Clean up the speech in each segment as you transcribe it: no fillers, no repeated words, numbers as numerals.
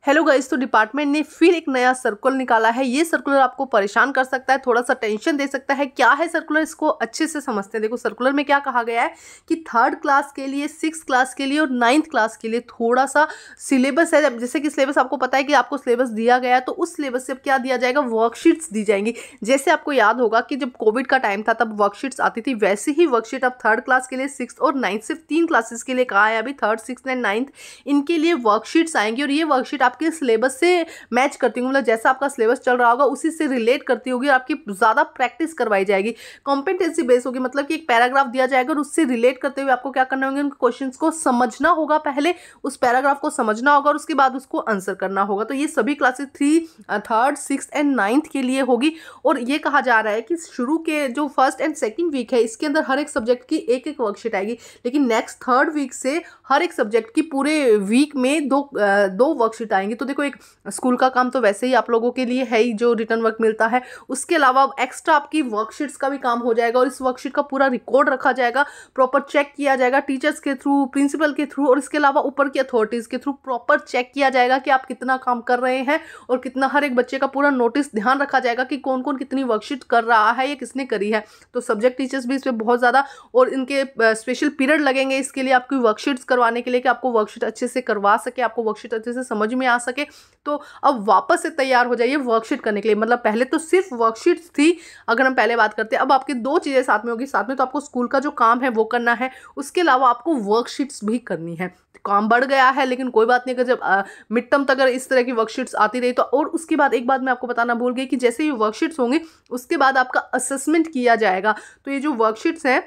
Hello guys, तो department ने फिर एक नया सर्कुलर निकाला है। ये सर्कुलर आपको परेशान कर सकता है, थोड़ा सा टेंशन दे सकता है। क्या है सर्कुलर, इसको अच्छे से समझते हैं। देखो सर्कुलर में क्या कहा गया है कि 3rd क्लास के लिए, 6th क्लास के लिए और 9th क्लास के लिए थोड़ा सा सिलेबस है। जैसे कि सिलेबस आपको पता है कि आपको सिलेबस दिया गया है, तो उस सिलेबस से अब क्या दिया जाएगा, वर्कशीट्स दी जाएंगी। जैसे आपको याद होगा कि जब कोविड का टाइम था तब वर्कशीट्स आती थी, वैसे ही वर्कशीट अब 3rd क्लास के लिए, 6th और 9th, सिर्फ 3 क्लासेस के लिए कहा है अभी, 3rd, 6th एंड 9th, इनके लिए वर्कशीट्स आएंगी। और ये वर्कशीट आपके सिलेबस से मैच करती होंगी, मतलब जैसा आपका सिलेबस चल रहा होगा उसी से रिलेट करती होगी, आपकी ज़्यादा प्रैक्टिस करवाई जाएगी। कॉम्पिटेंसी बेस होगी, मतलब कि एक पैराग्राफ दिया जाएगा और उससे रिलेट करते हुए आपको क्या करना होगा, उन क्वेश्चंस को समझना होगा, पहले उस पैराग्राफ को समझना होगा और उसके बाद उसको आंसर करना होगा। तो ये सभी classes 3rd, 6th and 9th के लिए होगी। और ये कहा जा रहा है कि शुरू के जो 1st एंड 2nd वीक है, इसके अंदर हर एक सब्जेक्ट की एक एक वर्कशीट आएगी, लेकिन नेक्स्ट 3rd वीक से हर एक सब्जेक्ट की पूरे वीक में दो वर्कशीट आएंगी। तो देखो, एक स्कूल का काम तो वैसे ही आप लोगों के लिए है ही, जो रिटर्न वर्क मिलता है, उसके अलावा एक्स्ट्रा आपकी वर्कशीट्स का भी काम हो जाएगा और इस वर्कशीट का पूरा रिकॉर्ड रखा जाएगा, प्रॉपर चेक किया जाएगा टीचर्स के थ्रू, प्रिंसिपल के थ्रू, और इसके अलावा ऊपर की अथॉरिटीज़ के थ्रू प्रॉपर चेक किया जाएगा कि आप कितना काम कर रहे हैं और कितना, हर एक बच्चे का पूरा नोटिस ध्यान रखा जाएगा कि कौन कौन कितनी वर्कशीट कर रहा है, ये किसने करी है। तो सब्जेक्ट टीचर्स भी इसमें बहुत ज़्यादा, और इनके स्पेशल पीरियड लगेंगे इसके लिए, आपकी वर्कशीट्स करवाने के लिए, कि आपको वर्कशीट अच्छे से करवा सके, आपको वर्कशीट अच्छे से समझ में आ सके। तो अब वापस से तैयार हो जाइए वर्कशीट करने के लिए। मतलब पहले तो सिर्फ वर्कशीट्स थी, अगर हम पहले बात करते हैं, अब आपकी 2 चीज़ें साथ में होगी। साथ में तो आपको स्कूल का जो काम है वो करना है, उसके अलावा आपको वर्कशीट्स भी करनी है। काम बढ़ गया है, लेकिन कोई बात नहीं, अगर जब मिड टर्म तक अगर इस तरह की वर्कशीट्स आती रही तो। और उसके बाद एक बात मैं आपको बताना भूल गई कि जैसे ये वर्कशीट्स होंगी उसके बाद आपका असेसमेंट किया जाएगा। तो ये जो वर्कशीट्स हैं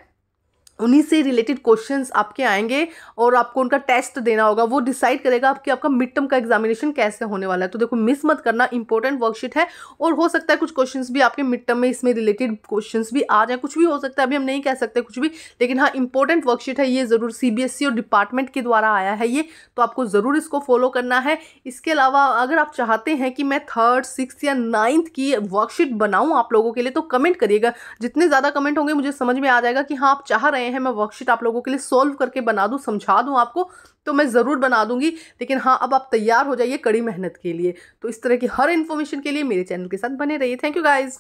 उन्हीं से रिलेटेड क्वेश्चंस आपके आएंगे और आपको उनका टेस्ट देना होगा। वो डिसाइड करेगा आपका मिड टर्म का एग्जामिनेशन कैसे होने वाला है। तो देखो, मिस मत करना, इंपॉर्टेंट वर्कशीट है। और हो सकता है कुछ क्वेश्चंस भी आपके मिड टर्म में इसमें रिलेटेड क्वेश्चंस भी आ जाए, कुछ भी हो सकता है, अभी हम नहीं कह सकते कुछ भी, लेकिन हाँ, इंपॉर्टेंट वर्कशीट है ये, ज़रूर CBSE और डिपार्टमेंट के द्वारा आया है ये, तो आपको ज़रूर इसको फॉलो करना है। इसके अलावा अगर आप चाहते हैं कि मैं 3rd, 6th या 9th की वर्कशीट बनाऊँ आप लोगों के लिए, तो कमेंट करिएगा। जितने ज़्यादा कमेंट होंगे मुझे समझ में आ जाएगा कि हाँ, आप चाह रहे हैं मैं वर्कशीट आप लोगों के लिए सॉल्व करके बना दूं, समझा दूं आपको, तो मैं ज़रूर बना दूंगी। लेकिन हाँ, अब आप तैयार हो जाइए कड़ी मेहनत के लिए। तो इस तरह की हर इन्फॉर्मेशन के लिए मेरे चैनल के साथ बने रहिए। Thank you guys.